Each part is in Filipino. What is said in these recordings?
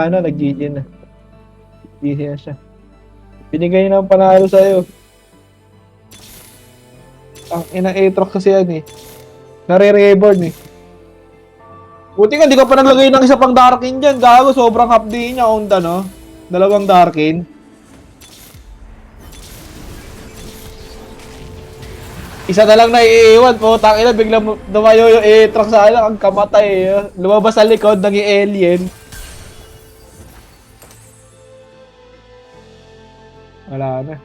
Ano, nag-GG na. GG na siya. Binigay na ang panalo sa'yo. Ang inang Aatrox kasi yan eh. Nare-reborn eh. Buti nga, di ka pa naglagay ng isa pang Darkin dyan. Gago, sobrang hapdi niya. Onda, no? Dalawang Darkin. Isa na lang na iiwan po. Tangina, biglang dumayo yung Aatrox sa alam. Ang kamatay eh. Lumabas sa likod, naging alien. Wala na.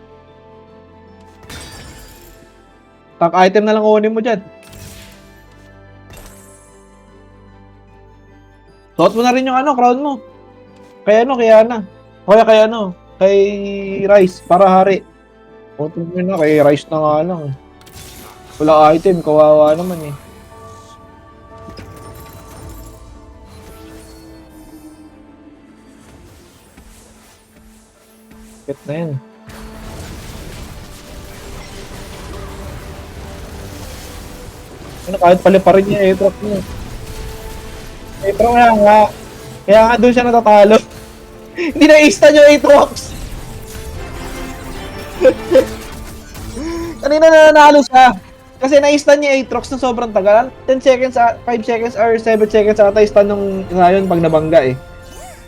Tank item na lang kunin mo dyan. Suot mo na rin yung ano, crown mo. Kaya ano, kaya na. Kaya kaya ano, kay Rice, para hari. Suot mo na, kay Rice na nga lang. Wala item, kawawa naman eh. Get na yan. Ano, kahit paliparin niya Aatrox niya. Aatrox nga. Kaya nga doon siya natatalo. Hindi na i-stun yung Aatrox. Kanina nananalo siya. Kasi na-stun niya Aatrox na sobrang tagal. 10 seconds, 5 seconds or 7 seconds ata stun nung ngayon pag nabangga eh.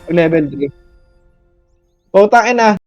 Pag level 3. Putang ina.